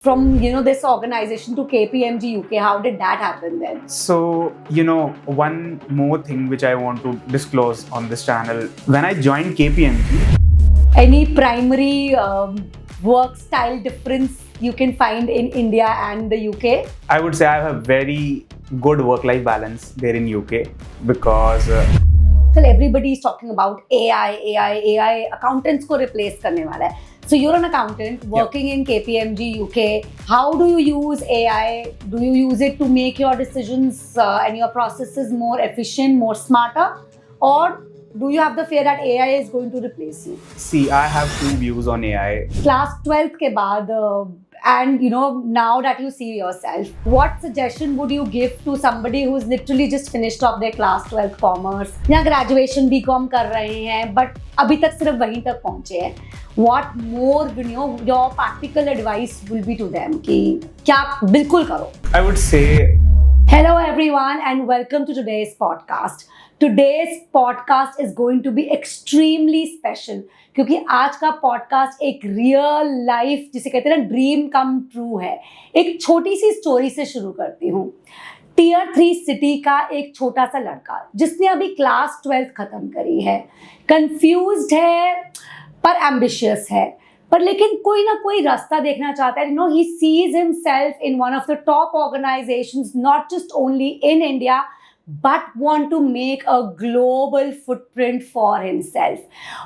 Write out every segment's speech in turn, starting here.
from this organization to KPMG UK? How did that happen then? So, one more thing which I want to disclose on this channel. When I joined KPMG, Any primary work style difference you can find in India and the UK? I would say I have a very good work-life balance there in UK because Well, everybody is talking about AI accountants को replace करने वाला है. So you're an accountant working in KPMG UK. How do you use AI? Do you use it to make your decisions and your processes more efficient, more smarter? Or do you have the fear that AI is going to replace you? see, I have two views on AI. Class 12th के बाद and now that you see yourself, what suggestion would you give to somebody who's literally just finished off their class 12th commerce या graduation BCom कर रहे हैं but अभी तक सिर्फ वहीं तक पहुंचे हैं? What more your practical advice will be to them कि क्या बिल्कुल करो? I would say Hello everyone and welcome to today's podcast. Today's podcast is going to be extremely special क्योंकि आज का पॉडकास्ट एक रियल लाइफ जिसे कहते हैं ना ड्रीम कम ट्रू है. एक छोटी सी स्टोरी से शुरू करती हूँ. टियर 3 सिटी का एक छोटा सा लड़का जिसने अभी क्लास 12th खत्म करी है, कंफ्यूज्ड है पर एम्बिशियस है, पर लेकिन कोई ना कोई रास्ता देखना चाहता है. He sees himself in one of the top organisations not just only in India but want to make a global footprint for himself.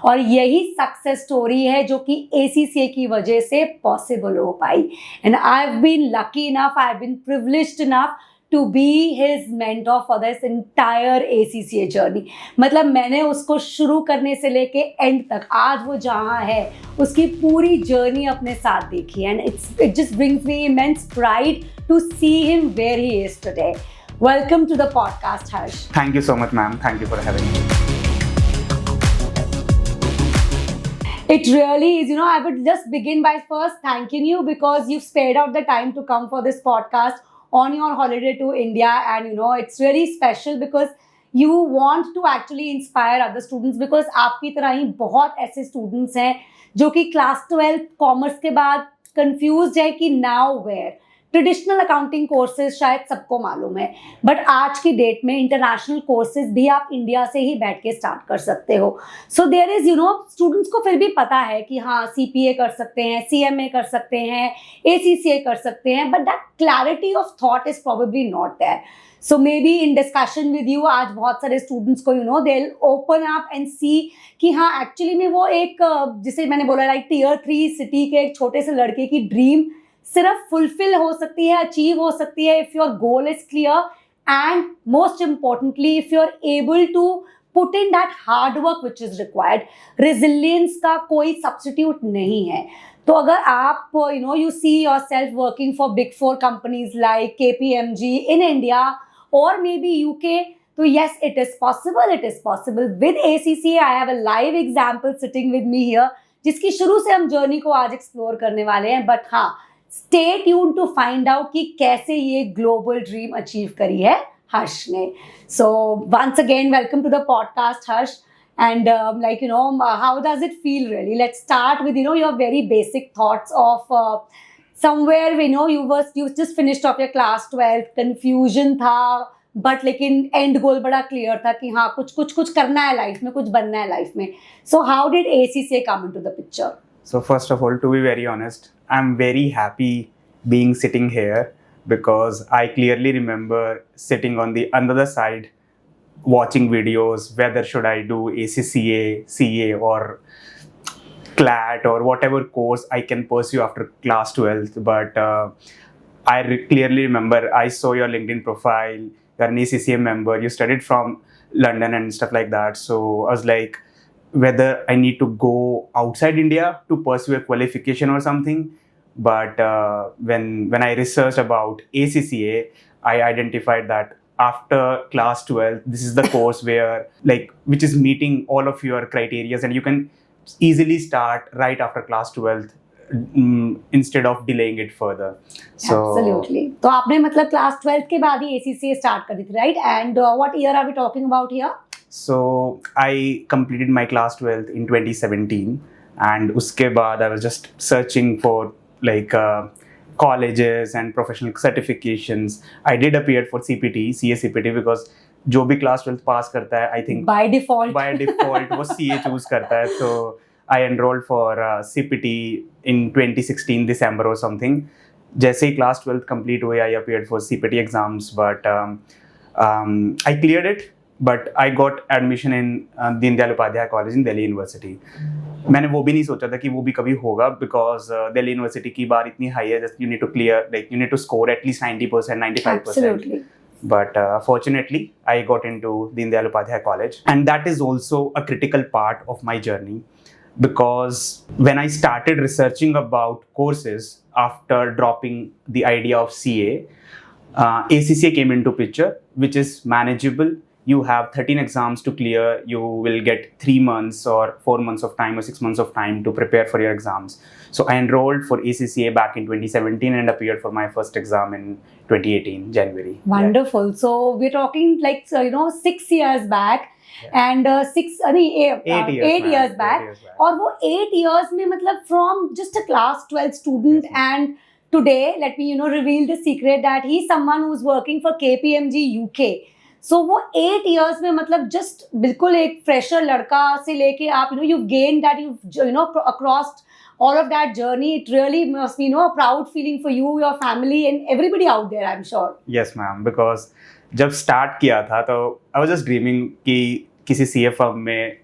और यही सक्सेस स्टोरी है जो कि ACCA की वजह से पॉसिबल हो पाई. And I've been lucky enough, I've been privileged enough to be his mentor for this entire ACCA journey. मतलब मैंने उसको शुरू करने से लेके एंड तक आज वो जहाँ है उसकी पूरी जर्नी अपने साथ देखी. And it just brings me immense pride to see him where he is today. Welcome to the podcast, Harsh. thank you so much, ma'am. Thank you for having me. It really is. I would just begin by first thanking you because you've spared out the time to come for this podcast on your holiday to India. And, it's really special because you want to actually inspire other students because आपकी तरह ही बहुत ऐसे students हैं जो कि class 12 commerce के बाद confused है कि now where. Traditional accounting courses शायद सबको मालूम है बट आज की डेट में इंटरनेशनल कोर्सेज भी आप इंडिया से ही बैठ के स्टार्ट कर सकते हो. सो देयर इज स्टूडेंट्स को फिर भी पता है कि हाँ CPA कर सकते हैं, CMA कर सकते हैं, ACCA कर सकते हैं, but that clarity of thought is probably not there. So maybe in discussion with you आज बहुत सारे स्टूडेंट्स को they will open up and see कि हाँ एक्चुअली में वो एक जिसे मैंने बोला लाइक टियर 3 सिटी के एक छोटे से लड़के की ड्रीम सिर्फ फुलफिल हो सकती है, अचीव हो सकती है if your goal is clear and most importantly if you are able to put in that hard work which is required. Resilience का कोई सब्स्टिट्यूट नहीं है. तो अगर आप you see yourself working for big 4 companies like KPMG in India और maybe UK, तो yes, it is possible with ACCA. I have a live example sitting with me here जिसकी शुरू से हम जर्नी को आज explore करने वाले हैं. बट हाँ, stay tune to find out कि कैसे ये ग्लोबल ड्रीम अचीव करी है हर्ष ने. So once again welcome to the podcast Harsh. And how does it feel really? Let's start with your very basic thoughts of somewhere you just finished off your class 12, confusion था but लेकिन and गोल बड़ा clear था कि हाँ कुछ करना है life में, कुछ बनना है लाइफ में. So how did ACCA come into the picture? So first of all, to be very honest, I'm very happy being sitting here because I clearly remember sitting on the other side watching videos whether should I do ACCA, CA or CLAT or whatever course I can pursue after class 12th. But I clearly remember I saw your LinkedIn profile, you're an ACCA member, you studied from London and stuff like that. So I was like, whether I need to go outside India to pursue a qualification or something. But when I researched about ACCA, I identified that after class 12, this is the course where which is meeting all of your criteria and you can easily start right after class 12th instead of delaying it further. So Absolutely. तो आपने मतलब class 12th के बाद ही ACCA start करी थी, right? And what year are we talking about here? So I completed my class 12th in 2017 and uske baad I was just searching for colleges and professional certifications. I did appear for CPT, CA CPT, because जो भी class 12th pass करता है, I think by default वो CA choose करता है. So I enrolled for CPT in 2016 December or something. जैसे ही class 12th complete हुए, I appeared for CPT exams, but I cleared it. But I got admission in Deendayal Upadhyay College in Delhi University. मैंने वो भी नहीं सोचा था कि वो भी कभी होगा, because Delhi University की बार इतनी high है, just you need to clear, like you need to score at least 90%, 95%. absolutely. But fortunately, I got into Deendayal Upadhyay College, and that is also a critical part of my journey, because when I started researching about courses after dropping the idea of CA, ACCA came into picture, which is manageable. You have 13 exams to clear. You will get 3 months or 4 months of time or 6 months of time to prepare for your exams. So I enrolled for ACCA back in 2017 and appeared for my first exam in 2018 January. Wonderful. So we're talking like 6 years back. And 8 years back. और वो 8 years में मतलब from just a class 12 student, and today let me reveal the secret that he's someone who's working for KPMG UK. So वो 8 years में मतलब just बिल्कुल एक fresher लड़का से लेके आप you've gained that, you've across all of that journey. It really must be a proud feeling for you, your family, and everybody out there, I'm sure. Yes ma'am, because जब start किया था तो I was just dreaming कि किसी CA firm में,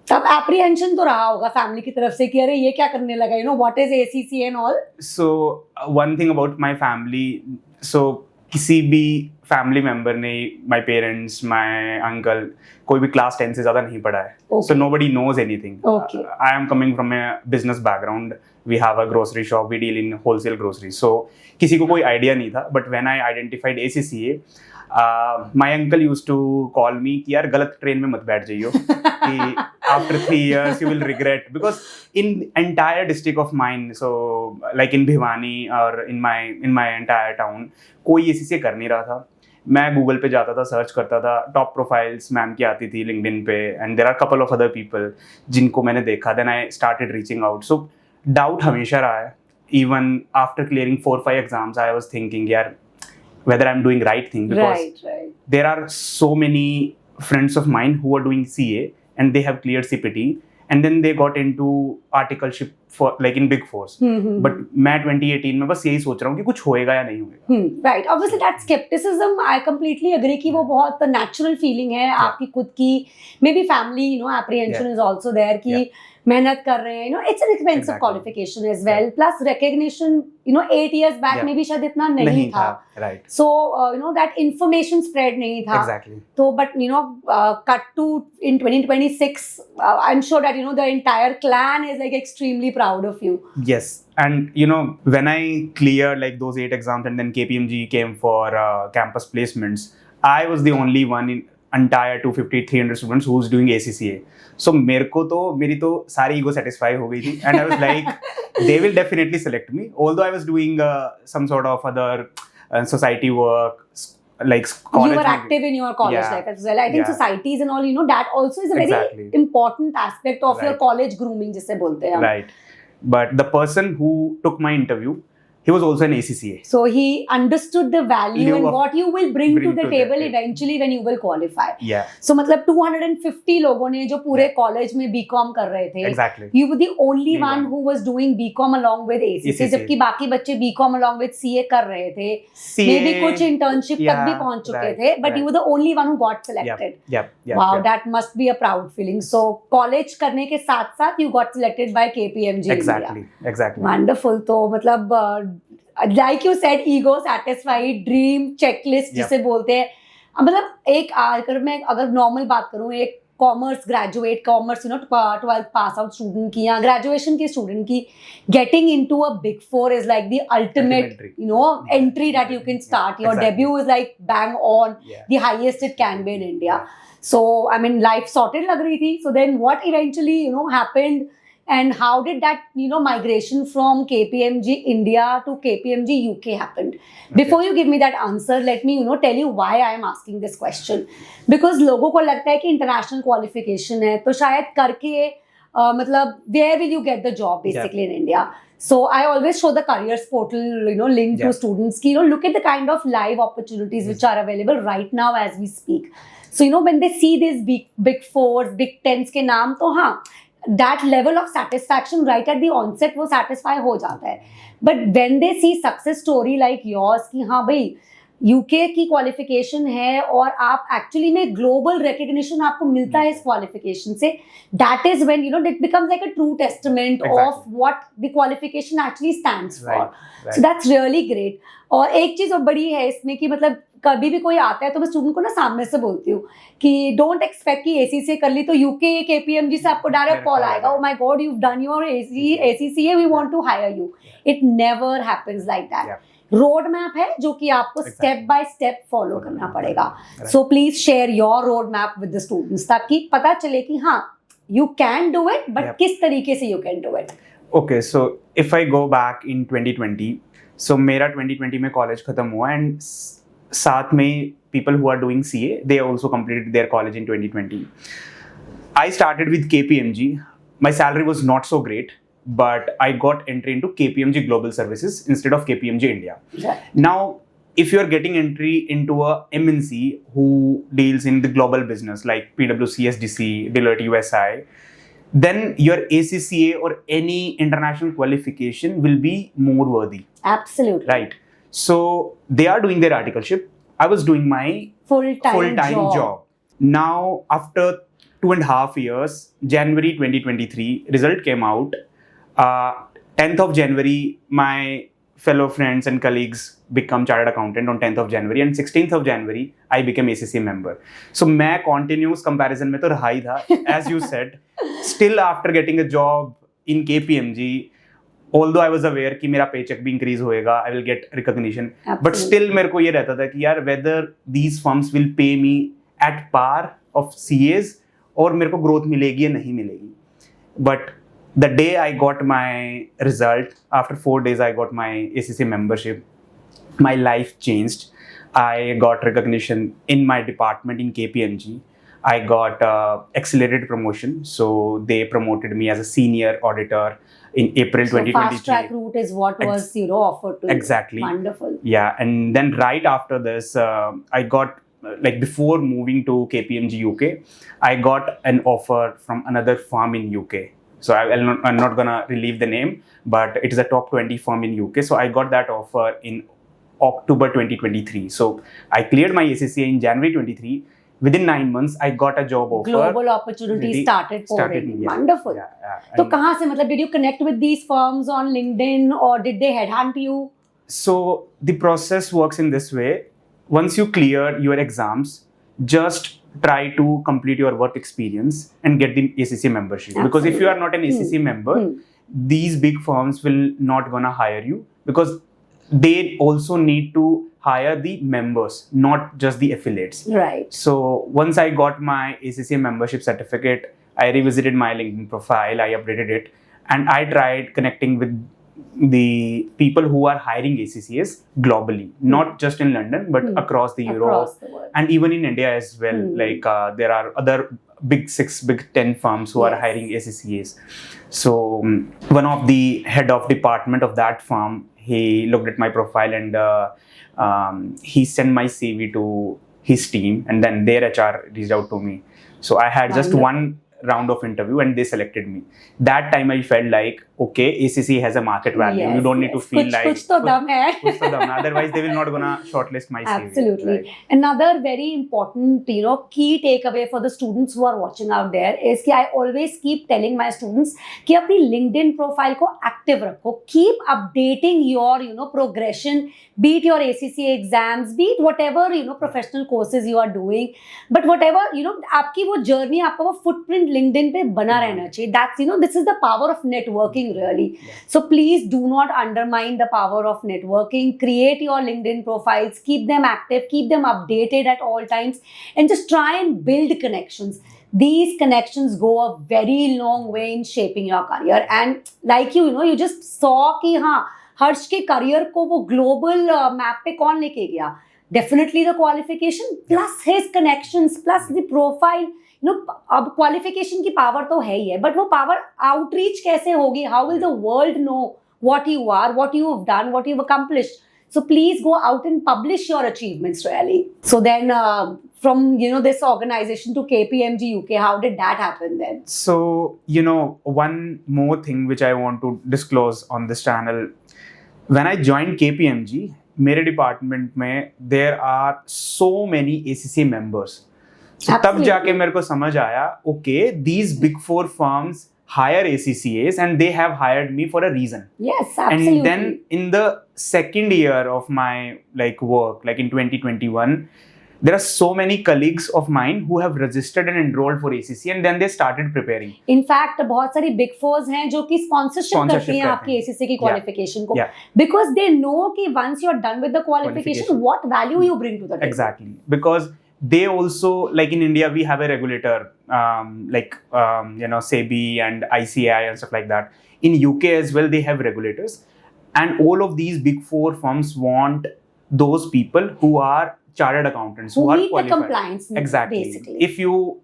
तब apprehension तो रहा होगा family की तरफ से कि अरे ये क्या करने लगा, what is ACCA and all. So one thing about my family, so किसी भी फैमिली मेंबर ने, माय पेरेंट्स, माय अंकल, कोई भी क्लास 10 से ज़्यादा नहीं पढ़ा है. So nobody knows anything. I am coming from a business background. We have a grocery shop, we deal in wholesale grocery. So किसी को कोई आइडिया नहीं था. But when I identified ACCA, my uncle used to call me कि यार गलत train में मत बैठ जाइयो, कि after 3 years you will regret, because in entire district of mine, so like in Bhiwani or in my entire town, कोई ACCA कर नहीं रहा था. मैं गूगल पे जाता था, सर्च करता था, टॉप प्रोफाइल्स मैम की आती थी लिंक्डइन पे, and there are couple of other people जिनको मैंने देखा. Then I started reaching out. So doubt हमेशा रहा है. Even after clearing 4-5 exams I was thinking यार whether I'm doing right thing, because there are so many friends of mine who are doing CA and they have cleared CPT, and then they got into articleship for like in Big Fours. But मैं 2018 में बस यही सोच रहा हूँ कि कुछ होएगा या नहीं होएगा. Right. Obviously that skepticism, I completely agree कि वो बहुत natural feeling है आपकी खुद की. Maybe family apprehension is also there कि मेहनत कर रहे हैं, it's an expensive qualification as well, plus recognition 8 years back में भी शायद इतना नहीं था. Right. So that information spread नहीं था. Exactly. So but cut to in 2026, I'm sure that the entire clan is like extremely proud of you. Yes. And when I cleared like those 8 exams and then KPMG came for campus placements, I was the only one in entire 250-300 students who's doing ACCA. So मेरी तो सारी ego satisfy हो गई थी, and I was like, they will definitely select me. Although I was doing some sort of other society work, like college. You were active in your college life as well. I think societies and all, that also is a very important aspect of your college grooming, जिसे बोलते हैं. Right. But the person who took my interview, he was also an ACCA. So he understood the value and what you will bring to the table eventually when you will qualify. Yeah. So मतलब 250 लोगों ने जो पूरे college में BCom कर रहे थे. Exactly. You were the only one who was doing BCom along with ACCA. जबकि बाकी बच्चे BCom along with CA कर रहे थे. Maybe कुछ internship तक भी पहुंच चुके थे. But you were the only one who got selected. Yep. Wow, that must be a proud feeling. So college करने के साथ साथ you got selected by KPMG. Exactly. Wonderful. तो मतलब like you said, ego satisfied, dream checklist जिसे बोलते हैं. मतलब एक अगर नॉर्मल बात करूँ, एक commerce graduate, commerce 12th pass out student की या ग्रेजुएशन के स्टूडेंट की, getting into a big four is like the ultimate entry that you can start. Your debut is like bang on, the highest it can be in India. So I mean life sorted लग रही थी. So then what eventually happened, and how did that migration from KPMG India to KPMG UK happened? Before you give me that answer, let me tell you why I am asking this question. Because लोगों को लगता है कि international qualification है तो शायद करके मतलब where will you get the job basically in India? So I always show the careers portal, link to students. Look at the kind of live opportunities which are available right now as we speak. So when they see these big fours, big tens के नाम, तो हाँ, that level of satisfaction right at the onset वो satisfy हो जाता है. But when they see success story like yours कि हाँ भाई यूके की क्वालिफिकेशन है और आप एक्चुअली में ग्लोबल रिकग्निशन आपको मिलता है इस क्वालिफिकेशन से, that is when it becomes like a true testament of what the qualification actually stands for. So that's really great. और एक चीज और बड़ी है इसमें कि मतलब कभी भी कोई आता है तो मैं स्टूडेंट को ना सामने से बोलती हूँ कि डोंट एक्सपेक्ट कि एसीसीए कर ली तो यूके केपीएमजी से आपको डायरेक्ट कॉल आएगा, oh my god you have done your ACCA, we want to hire you. It never happens like that. Road map है जो कि आपको स्टेप बाय स्टेप फॉलो करना पड़ेगा. So please share your road map with the students ताकि पता चले कि हाँ you can do it, but किस तरीके से you can do it. Okay, so if I go back in 2020, सो मेरा 2020 में कॉलेज खत्म हुआ एंड साथ में people who are doing CA, they also completed their college in 2020. I started with KPMG. My salary was not so great, but I got entry into KPMG Global Services instead of KPMG India. Right. Now, if you're getting entry into a MNC who deals in the global business like PwC, SDC, Deloitte USI, then your ACCA or any international qualification will be more worthy. Absolutely. Right. So they are doing their articleship. I was doing my full-time job. Now, after 2.5 years, January 2023, result came out. 10th of January, my fellow friends and colleagues become chartered accountant on 10th of January, and 16th of January, I became ACCA member. So, मैं continuous comparison में तो रहा ही था, as you said. Still, after getting a job in KPMG, although I was aware कि मेरा paycheck भी increase होएगा, I will get recognition. Absolutely. But still मेरे को ये रहता था कि यार whether these firms will pay me at par of CAs और मेरे को growth मिलेगी या नहीं मिलेगी. But the day I got my result, after 4 days I got my ACCA membership, my life changed. I got recognition in my department in KPMG. I got accelerated promotion, so they promoted me as a senior auditor in April 2023. Fast track route is what was offered to you. Exactly. Wonderful. Yeah, and then right after this, I got like before moving to KPMG UK, I got an offer from another firm in UK. So I'm not gonna relieve the name, but it is a top 20 firm in UK. So I got that offer in October 2023. So I cleared my ACCA in January 23. Within 9 months, I got a job offer. Global opportunities started pouring. Yeah. Wonderful. So कहाँ से मतलब did you connect with these firms on LinkedIn or did they headhunt you? So the process works in this way. Once you clear your exams, just try to complete your work experience and get the ACCA membership. Absolutely. Because if you are not an ACCA member, these big firms will not gonna hire you because they also need to hire the members, not just the affiliates. Right. So once I got my ACCA membership certificate, I revisited my LinkedIn profile, I updated it, and I tried connecting with the people who are hiring ACCAs globally, not just in London, but across the Europe and even in India as well. Like there are other big 6, big 10 firms who are hiring ACCAs. So one of the head of department of that firm, he looked at my profile and he sent my CV to his team, and then their HR reached out to me. So I had just one round of interview and they selected me. That time I felt like, okay, ACCA has a market value. You don't need to feel like कुछ तो दम है. Otherwise they will not gonna shortlist my CV. Absolutely. Right? Another very important, key takeaway for the students who are watching out there is कि I always keep telling my students कि अपनी LinkedIn profile को active रखो. Keep updating your, progression, be it your ACCA exams, be it whatever, professional courses you are doing. But whatever, आपकी वो journey, आपका वो footprint LinkedIn पे बना रहना चाहिए. That's, this is the power of networking really. So please do not undermine the power of networking. Create your LinkedIn profiles, keep them active, keep them updated at all times, and just try and build connections. These connections go a very long way in shaping your career. And like you just saw कि हाँ हर्ष के career को वो global map पे कौन लेके गया? Definitely the qualification plus his connections plus the profile. You know अब क्वालिफिकेशन की पावर तो है ही है, बट वो पावर आउटरीच कैसे होगी? How will the world know what you are, what you have done, what you've accomplished? So please go out and publish your achievements really. So then from this organization to KPMG UK, how did that happen then? So, one more thing which I want to disclose on this channel. When I joined KPMG, मेरे department में there are so many ACCA members. So तब जाके मेरे को समझ आया, okay, these big four firms hire ACCAs and they have hired me for a reason. Yes, absolutely. And then in the second year of my work, like in 2021, there are so many colleagues of mine who have registered and enrolled for ACCA and then they started preparing. In fact, बहुत सारी big fours हैं जो कि sponsorship करती हैं आपकी ACCA की qualification को, because they know कि once you're done with the qualification, what value you bring to the table. Exactly, because they also, like in India, we have a regulator, SEBI and ICAI and stuff like that. In UK as well, they have regulators. And all of these big four firms want those people who are chartered accountants, who are meet qualified. The compliance, exactly. Basically. If you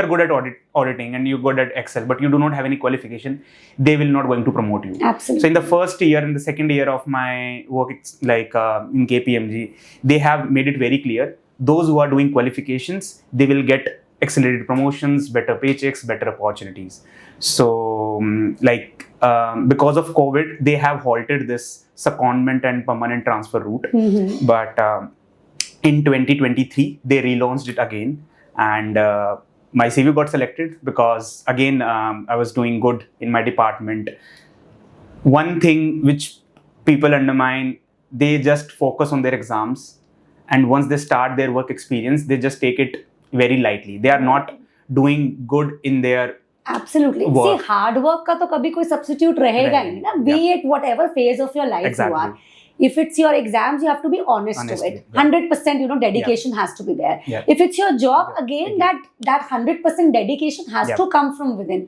are good at auditing and you're good at Excel, but you do not have any qualification, they will not going to promote you. Absolutely. So in the first year and the second year of my work, it's in KPMG, they have made it very clear. Those who are doing qualifications, they will get accelerated promotions, better paychecks, better opportunities. So, because of COVID, they have halted this secondment and permanent transfer route. Mm-hmm. But in 2023, they relaunched it again. And my CV got selected because, again, I was doing good in my department. One thing which people undermine, they just focus on their exams. And once they start their work experience, they just take it very lightly. They are not doing good in their Absolutely. work. See, hard work का तो कभी कोई substitute रहेगा ही नहीं ना. Be it whatever phase of your life you are. If it's your exams, you have to be honest to it. 100%, dedication has to be there. If it's your job, again, that 100% dedication has to come from within.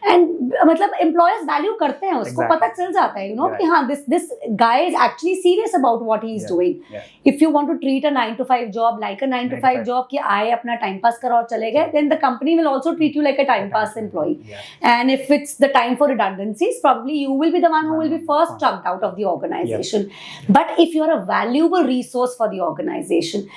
And मतलब employers value करते हैं उसको, पता चल जाता है, कि हाँ, this guy is actually serious about what he is doing. If you want to treat a 9-to-5 job like a 9-to-5 job, कि आए अपना time pass करो और चले गए, then the company will also treat you like a time pass employee. And if it's the time for redundancies, probably you will be the one who will be first chucked out of the organization. But if you're a valuable resource for the organization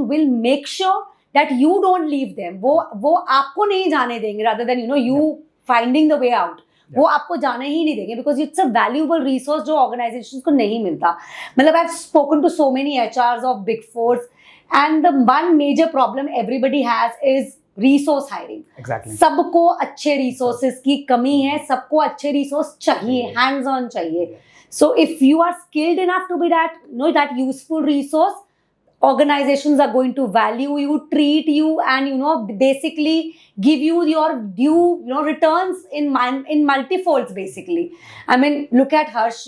will make sure that you don't leave them. वो आपको नहीं जाने देंगे, rather than you finding the way out. वो आपको जाने ही नहीं देंगे, because it's a valuable resource जो organizations को नहीं मिलता. मतलब I've spoken to so many HRs of big fours, and the one major problem everybody has is resource hiring. Exactly. सबको अच्छे resources की कमी है, सबको अच्छे resource चाहिए, hands on चाहिए. So if you are skilled enough to be that useful resource, organizations are going to value you, treat you, and basically give you your due returns in multifolds basically. I mean, look at Harsh.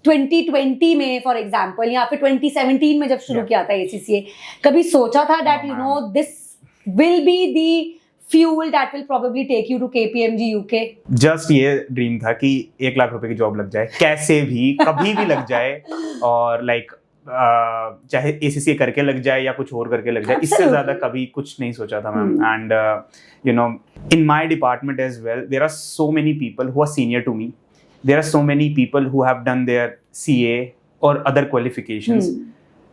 2020 में for example, या फिर 2017 में जब शुरू किया था ACCA, कभी सोचा था that this will be the fuel that will probably take you to KPMG UK? Just ये ड्रीम था कि 1 लाख रुपए की जॉब लग जाए, कैसे भी कभी भी लग जाए, और चाहे ACCA करके लग जाए या कुछ और करके लग जाए. इससे ज्यादा कभी कुछ नहीं सोचा था ma'am. And in my department as well, there are so many people who are senior to me. There are so many people who have done their CA or other qualifications.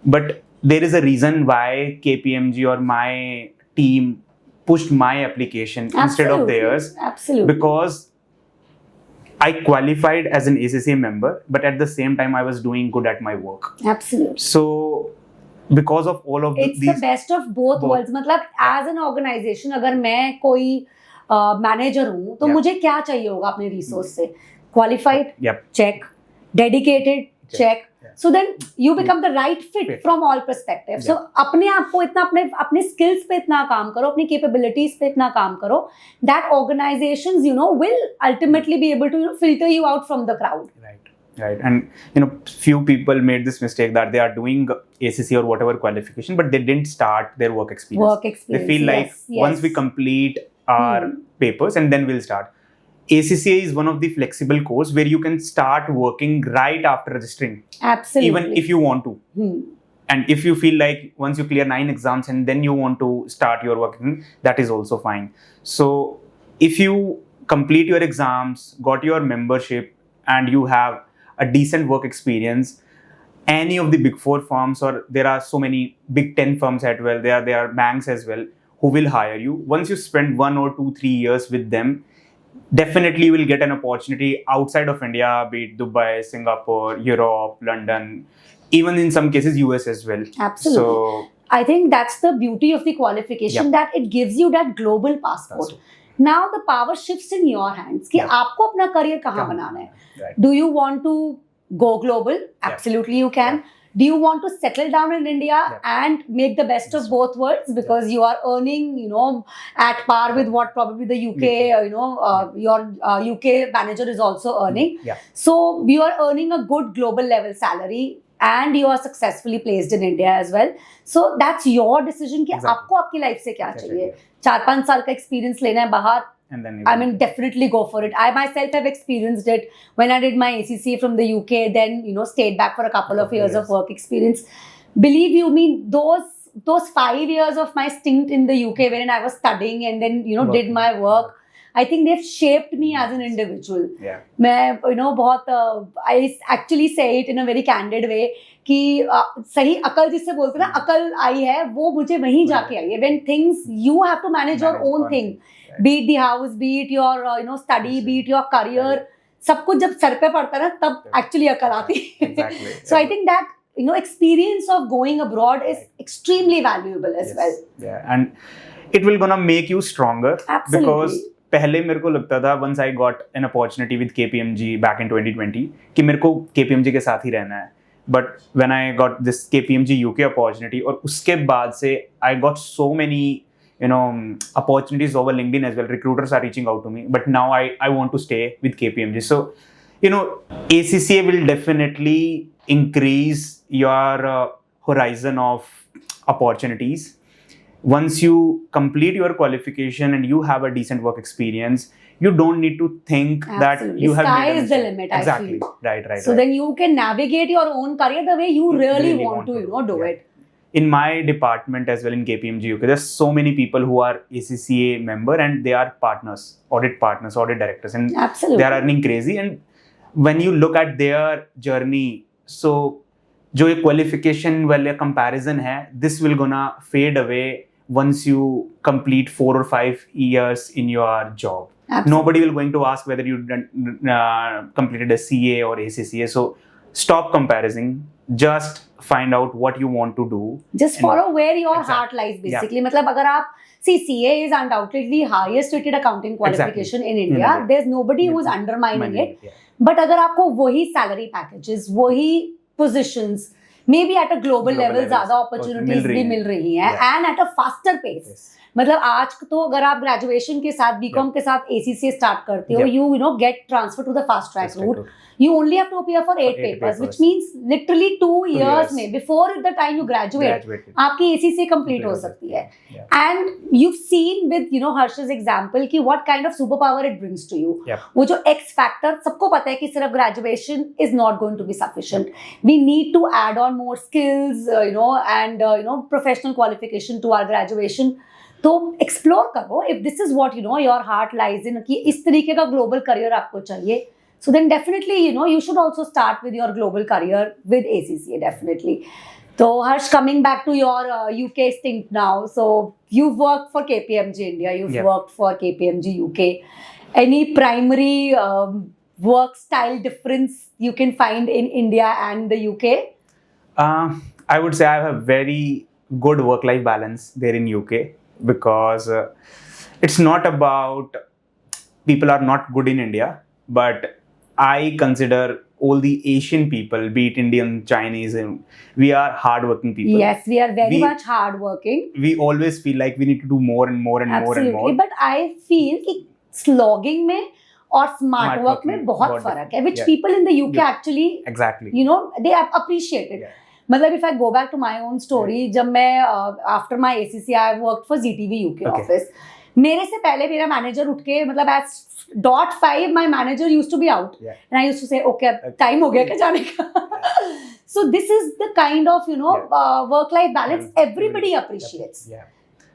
But there is a reason why KPMG or my team pushed my application instead of theirs. Absolutely. Because I qualified as an ACCA member, but at the same time I was doing good at my work. Absolutely. So because of all of it's the best of both worlds. मतलब as an organization, अगर मैं कोई manager हूँ, तो मुझे क्या चाहिए होगा अपने resource से? Qualified, check. Dedicated, check. So then you become the right fit from all perspectives. So अपने आप को इतना अपने skills पे इतना काम करो, अपनी capabilities पे इतना काम करो, that organizations will ultimately be able to filter you out from the crowd. Right. And few people made this mistake that they are doing ACCA or whatever qualification, but they didn't start their work experience. They feel like once we complete our papers and then we'll start. ACCA is one of the flexible course where you can start working right after registering. Absolutely. Even if you want to. and if you feel like once you clear 9 exams and then you want to start your working, that is also fine. So if you complete your exams, got your membership, and you have a decent work experience, any of the big 4 firms, or there are so many big 10 firms as well, there are banks as well who will hire you. Once you spend 1 or 2 3 years with them, definitely you will get an opportunity outside of India, be it Dubai, Singapore, Europe, London, even in some cases US as well. Absolutely. So I think that's the beauty of the qualification, that it gives you that global passport. Now the power shifts in your hands कि आपको अपना career कहाँ बनाना है. Right. Do you want to go global? Absolutely you can. Do you want to settle down in India and make the best of both worlds, because you are earning, you know, at par with what probably the UK, your UK manager is also earning. So you are earning a good global level salary and you are successfully placed in India as well. So that's your decision कि आपको आपकी life से क्या चाहिए. 4-5 साल का experience लेना है बाहर, I mean, definitely go for it. I myself have experienced it when I did my ACCA from the UK, then, you know, stayed back for a couple of years of work experience. Believe you me, those 5 years of my stint in the UK wherein I was studying and then, you know, did my work, I think they've shaped me as an individual. मैं, you know, बहुत I actually say it in a very candid way कि सही अकल जिससे बोलते हैं ना, अकल आई है वो मुझे वहीं जाके आई है. When things you have to manage your own thing, be it the house, be it your you know study, be it your career, सब कुछ जब सर पे पड़ता है ना तब actually अकल आती है. So I think that, you know, experience of going abroad is extremely valuable as well. And it will gonna make you stronger. Absolutely. Because पहले मेरे को लगता था, once I got an opportunity with KPMG back in 2020 कि मेरे को KPMG के साथ ही रहना है. But when I got this KPMG UK opportunity, और उसके बाद से I got so many, you know, opportunities over LinkedIn as well. Recruiters are reaching out to me, but now I want to stay with KPMG. So, you know, ACCA will definitely increase your horizon of opportunities. Once you complete your qualification and you have a decent work experience, you don't need to think that you have sky made a is the mistake. limit. Exactly. I feel. Right. So then you can navigate your own career the way you really want to, you know, do it. In my department as well in KPMG UK, there's so many people who are ACCA member and they are partners, audit directors, and Absolutely. they are earning crazy. And when you look at their journey, so जो एक qualification वाले comparison है, this will gonna fade away once you complete 4 or 5 years in your job. Absolutely. Nobody will going to ask whether you completed a CA or ACCA. So stop comparing. Just find out what you want to do. Just follow where your heart lies, basically. मतलब अगर आप CA is undoubtedly highest rated accounting qualification in India. There's nobody who is undermining it. But अगर आपको वही salary packages, वही positions, maybe at a global level ज़्यादा opportunities भी मिल रही हैं and at a faster pace. मतलब आज तो अगर आप ग्रेजुएशन के साथ BCom के साथ ACCA स्टार्ट करते हो, you know get transferred to the fast track route. You only have to appear for 8 papers, which means literally 2 years में before the time you graduate, आपकी ACCA complete हो सकती है. And you've seen with, you know, Harsh's example कि what kind of superpower it brings to you. वो जो X factor, सबको पता है कि सिर्फ graduation is not going to be sufficient. We need to add on more skills, you know, and you know, professional qualification to our graduation. तो explore करो if this is what, you know, your heart lies in, कि इस तरीके का global career आपको चाहिए. So then definitely, you know, you should also start with your global career with ACCA, definitely. So Harsh, coming back to your UK stint now, so you've worked for KPMG India, you've worked for KPMG UK. Any primary work style difference you can find in India and the UK? I would say I have a very good work-life balance there in UK. Because it's not about people are not good in India, but I consider all the Asian people, be it Indian, Chinese, we are hardworking people. Yes, we are very much hardworking. We always feel like we need to do more and more and Absolutely. more and more. But I feel कि slogging में और smart work में बहुत फर्क है, which people in the UK actually, you know, they appreciate it. मतलब if I go back to my own story, जब मैं after my ACCA I worked for ZTV UK office. मेरे से पहले मेरा मैनेजर उठ के, मतलब at 5 my manager used to be out and I used to say okay time हो गया क्या जाने का. So this is the kind of, work-life balance Balance. everybody appreciates. Yeah.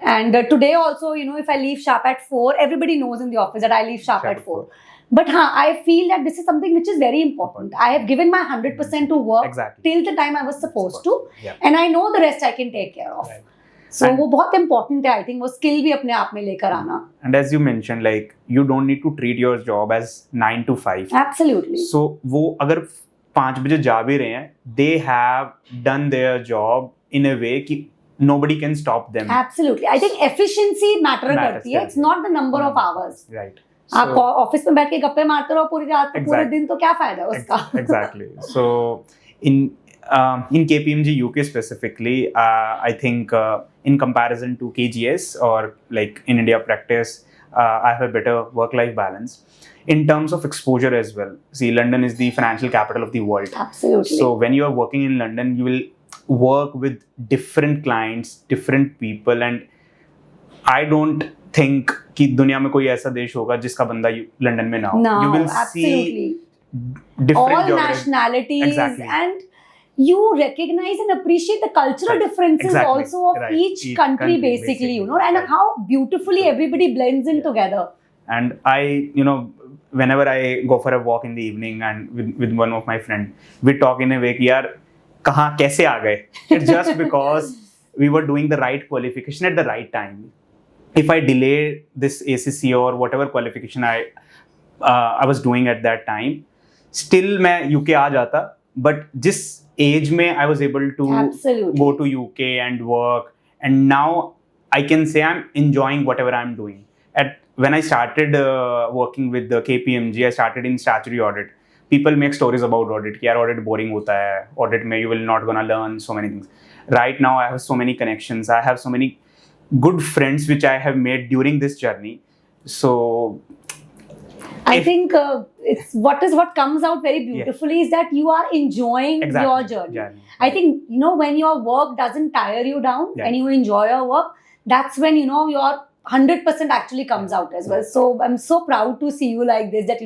And today also, if I leave sharp at 4, everybody knows in the office that I leave sharp at 4. But I feel that this is something which is very important. I have given my 100% to work Exactly. till the time I was supposed to. Yeah. And I know the rest I can take care of. Right. So And- वो बहुत important है, I think, वो skill भी अपने आप में लेकर आना. And as you mentioned, like you don't need to treat your job as 9 to 5. Absolutely. So वो अगर 5 बजे जा भी रहे हैं, they have done their job in a way कि nobody can stop them. Absolutely. I think efficiency matter Matters, करती है. yeah. It's not the number of hours. Right. आप ऑफिस में बैठ के गप्पे मारते रहो पूरी रात तो पूरे Exactly. दिन तो क्या फायदा है उसका. Exactly. So in KPMG UK specifically, I think in comparison to KGS or like in India practice, I have a better work-life balance in terms of exposure as well. See, London is the financial capital of the world. Absolutely. So when you are working in London, you will work with different clients, different people, and I don't think कि दुनिया में कोई ऐसा देश होगा जिसका बंदा London में ना हो. No, You will absolutely. see different All geography. nationalities Exactly. and you recognize and appreciate the cultural Right. differences Exactly. also of Right. each Each country country, basically, and Right. how beautifully everybody blends in together. And I, whenever I go for a walk in the evening and with one of my friends, we talk in a way कि यार कहाँ कैसे आ गए? It's just because we were doing the right qualification at the right time. If I delay this ACC or whatever qualification I was doing at that time, still मैं UK आ जाता. But जिस age में I was able to Absolutely. go to UK and work, and now I can say I'm enjoying whatever I'm doing. When I started working with the KPMG, I started in statutory audit. People make stories about audit. कि यार audit boring होता है. Audit में you will not gonna learn so many things. Right now I have so many connections. I have so many good friends which I have made during this journey. So I if- think it's what comes out very beautifully is that you are enjoying exactly. your journey. I think when your work doesn't tire you down Yeah. and you enjoy your work, that's when your 100% actually comes out as well. So I'm so proud to see you like this. That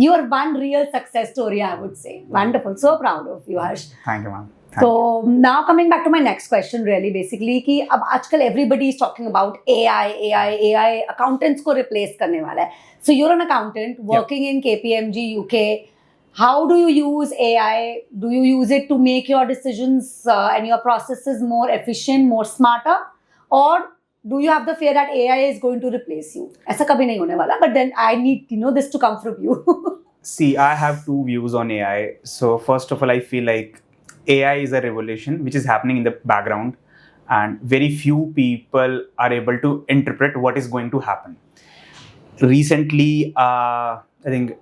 you are one real success story, I would say. Wonderful. So proud of you, Harsh. Thank you, ma'am. So now coming back to my next question, really, basically, कि अब आजकल everybody is talking about AI accountants को replace करने वाला है. So you're an accountant working in KPMG UK. How do you use AI? Do you use it to make your decisions and your processes more efficient, more smarter, or do you have the fear that AI is going to replace you? ऐसा कभी नहीं होने वाला. But then I need this to come from you. See, I have two views on AI. So first of all, I feel like AI is a revolution which is happening in the background, and very few people are able to interpret what is going to happen. Recently, I think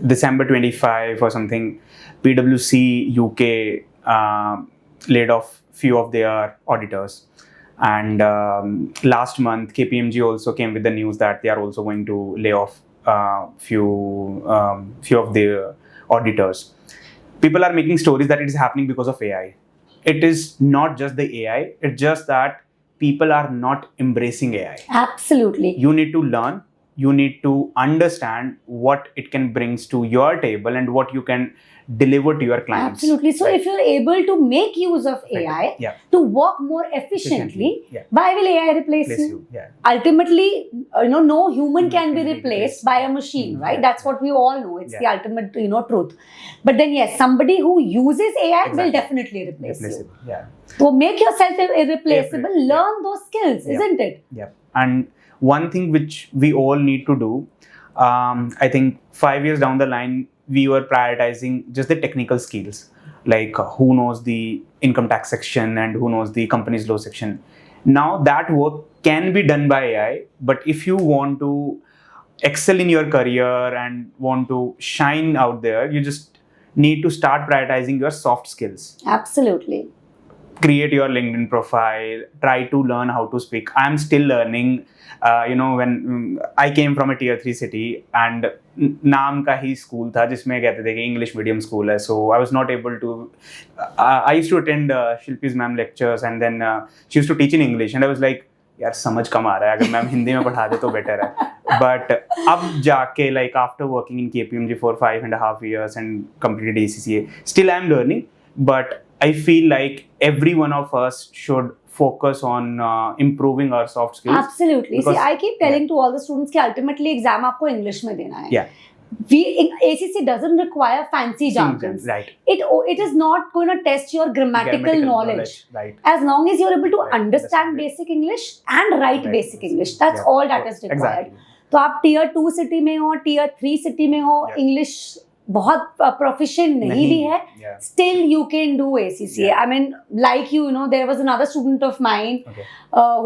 December 25 or something, PwC UK laid off few of their auditors. And last month, KPMG also came with the news that they are also going to lay off few of their auditors. People are making stories that it is happening because of AI. It is not just the AI, it's just that people are not embracing AI. Absolutely. You need to learn, you need to understand what it can brings to your table and what you can deliver to your clients. Absolutely. So if you're able to make use of Right. AI Yeah. to work more efficiently, Yeah. why will AI replace Bless you? you. Yeah. Ultimately, no human can be Can be replaced replaced. by a machine, right? Yeah. That's what we all know. It's Yeah. the ultimate, truth. But then, yes, somebody who uses AI will Exactly. definitely replace you. Replaceable. Yeah. So make yourself irreplaceable. Yeah. Learn those skills, Yeah. isn't it? Yeah. And one thing which we all need to do, I think 5 years down the line, we were prioritizing just the technical skills, like who knows the income tax section and who knows the company's law section. Now that work can be done by AI, but if you want to excel in your career and want to shine out there, you just need to start prioritizing your soft skills. Absolutely. Create your LinkedIn profile, try to learn how to speak. I'm still learning. When I came from a tier 3 city and नाम का ही school था जिसमें कहते थे कि English medium school है, so I was not able to. I used to attend Shilpi's ma'am lectures and then she used to teach in English and I was like, यार समझ कम आ रहा है, अगर मैम हिंदी में पढ़ा दे तो बेटर है. But अब जाके, like after working in KPMG for 5.5 years and completed ACCA, still I'm learning. but I feel like every one of us should focus on improving our soft skills. Absolutely. Because- See, I keep telling to all the students कि ultimately exam आपको English में देना है. Yeah. ACC doesn't require fancy jargons. Right. It is not going to test your grammatical knowledge. Right. As long as you're able to Right. understand Understand basic English and write Right. basic English, that's Yeah. all that is required. Exactly. तो आप tier 2 city में हो, tier 3 city में हो, Yeah. English बहुत proficient नहीं भी है, Yeah. still you can do ACCA. Yeah. I mean, like you know, there was another student of mine Okay.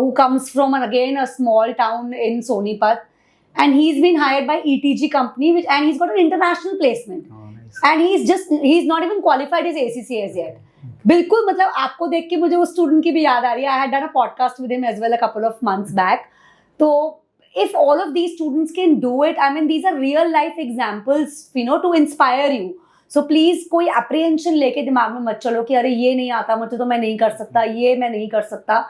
who comes from again a small town in Sonipat, and he's been hired by ETG company, and he's got an international placement, Oh, nice. and he's not even qualified as ACCA as yet. बिल्कुल मतलब आपको देख के मुझे उस student की भी याद आ रही है. I had done a podcast with him as well a couple of months back. तो if all of these students can do it, I mean, these are real life examples, you know, to inspire you. So please कोई apprehension लेके दिमाग में मत चलो कि अरे ये नहीं आता मुझे तो मैं नहीं कर सकता, ये मैं नहीं कर सकता.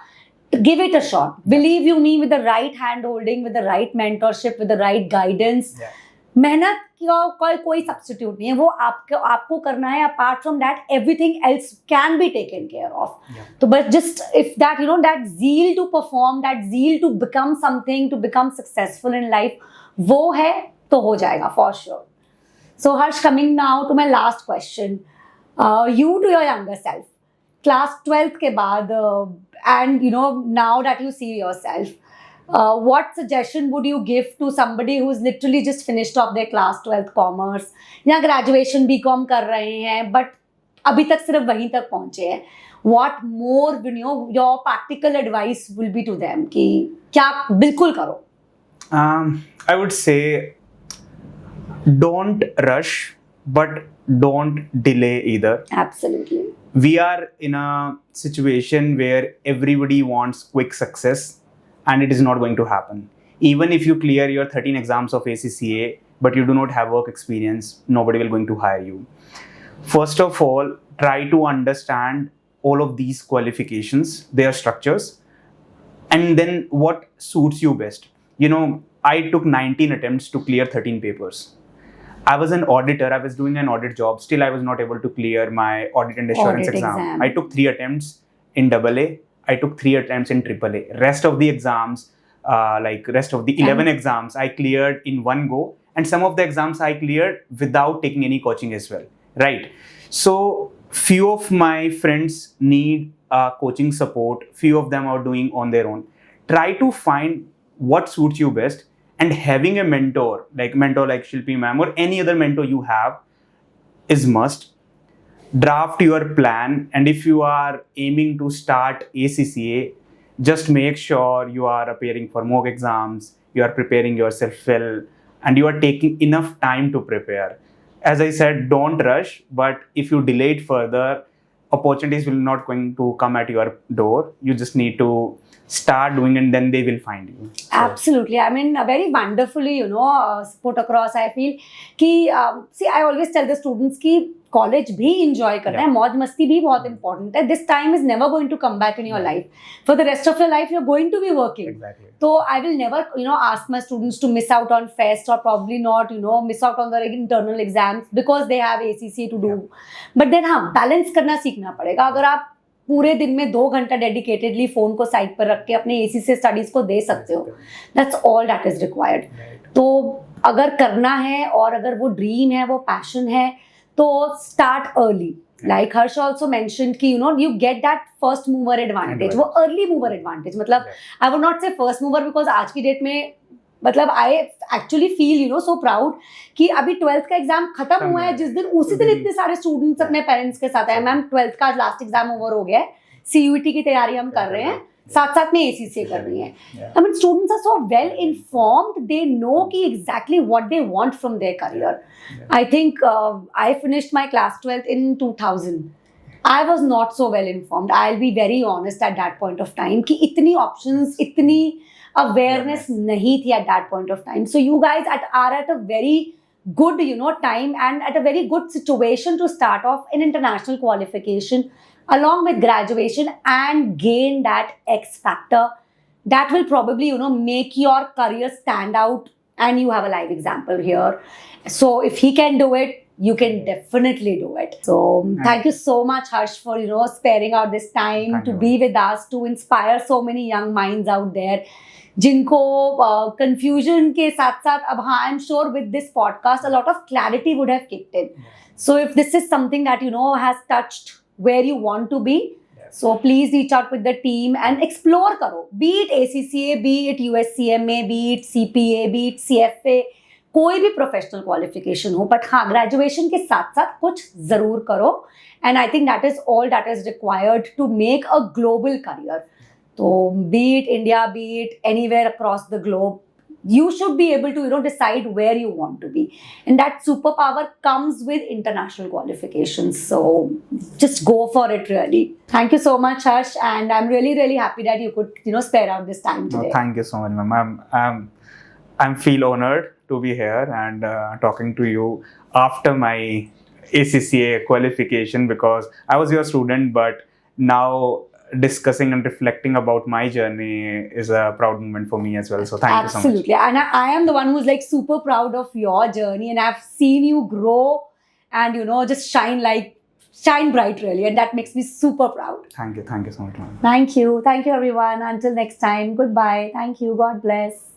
Give it a shot. Believe you me, with the right hand holding, with the right mentorship, with the right guidance. Yeah. मेहनत का कोई सब्स्टिट्यूट नहीं है, वो आपको करना है. Apart from that everything else can be taken care of. तो but just if that you know that zeal to perform, that zeal to become something, to become successful in life, वो है तो हो जाएगा for sure. So Harsh, coming now to my last question, you to your younger self, class 12th के बाद, and you know now that you see yourself, what suggestion would you give to somebody who's literally just finished off their class 12th commerce या graduation BCom कर रहे हैं but अभी तक सिर्फ वहीं तक पहुंचे हैं? What more, you know, your practical advice will be to them कि क्या बिल्कुल करो? I would say don't rush, but don't delay either. Absolutely. We are in a situation where everybody wants quick success, and it is not going to happen. Even if you clear your 13 exams of ACCA, but you do not have work experience, nobody will going to hire you. First of all, try to understand all of these qualifications, their structures, and then what suits you best. You know, I took 19 attempts to clear 13 papers. I was an auditor, I was doing an audit job, still I was not able to clear my audit and assurance Audit exam. exam. I took 3 attempts in AA, I took 3 attempts in AAA. Rest of the exams, rest of the 11 exams, I cleared in one go. And some of the exams I cleared without taking any coaching as well. Right. So, few of my friends need coaching support. Few of them are doing on their own. Try to find what suits you best. And having a mentor like Shilpi ma'am or any other mentor you have is must. Draft your plan, and if you are aiming to start ACCA, just make sure you are appearing for mock exams, you are preparing yourself well, and you are taking enough time to prepare. As I said, don't rush, but if you delay it further, opportunities will not going to come at your door. You just need to start doing, and then they will find you. So, Absolutely. I mean, very wonderfully, you know, put across. I feel कि see, I always tell the students कि college भी enjoy करना है, मौज मस्ती भी बहुत important है. This time is never going to come back in your life. For the rest of your life you are going to be working. exactly. तो I will never you know ask my students to miss out on fest और probably not you know miss out on their internal exams because they have ACCA to do. But then हाँ, balance करना सीखना पड़ेगा. अगर आप पूरे दिन में 2 घंटा डेडिकेटेडली फोन को साइड पर रख के अपने ACCA स्टडीज को दे सकते हो, that's all that is required. तो अगर करना है और अगर वो ड्रीम है, वो पैशन है, तो start early. Like Harsh also mentioned कि you know you get that first mover advantage, वो early mover advantage. मतलब I would not say first mover because आज की डेट में मतलब I actually feel you know so proud कि अभी 12th का एग्जाम खत्म हुआ है जिस दिन, उसी दिन इतने सारे स्टूडेंट्स अपने पेरेंट्स के साथ आए. मैम 12th का लास्ट एग्जाम ओवर हो गया है, CUET की तैयारी हम कर रहे हैं, साथ साथ में ACCA कर रही है. I mean students are so well informed, they know कि exactly what they want from their career. I think I finished my class 12th in 2000. I was not so well informed. I'll be very honest at that point of time कि इतनी options, इतनी awareness नहीं थी at that point of time. So you guys are at a very good you know time and at a very good situation to start off an international qualification along with graduation and gain that X factor that will probably you know make your career stand out, and you have a live example here. So if he can do it, you can definitely do it. So thank you so much, Harsh, for sparing out this time Thank to you. be with us, to inspire so many young minds out there जिनको confusion के साथ साथ अब हाँ, I'm sure with this podcast a lot of clarity would have kicked in. So if this is something that has touched where you want to be, so please reach out with the team and explore करो. Be it ACCA, be it USCMA, be it CPA, be it CFA, कोई भी professional qualification हो, but हाँ graduation के साथ साथ कुछ जरूर करो. And I think that is all that is required to make a global career. तो be it India, be it anywhere across the globe, you should be able to decide where you want to be, and that superpower comes with international qualifications. So just go for it, really. Thank you so much, Harsh, and I'm really really happy that you could spare out this time today. Thank you so much, ma'am. I'm feel honored to be here and talking to you after my ACCA qualification, because I was your student, but now discussing and reflecting about my journey is a proud moment for me as well. So thank you so much. Absolutely. And I am the one who's like super proud of your journey, and I've seen you grow and just shine bright, really, and that makes me super proud. Thank you so much, ma'am. Thank you everyone. Until next time, goodbye. Thank you. God bless.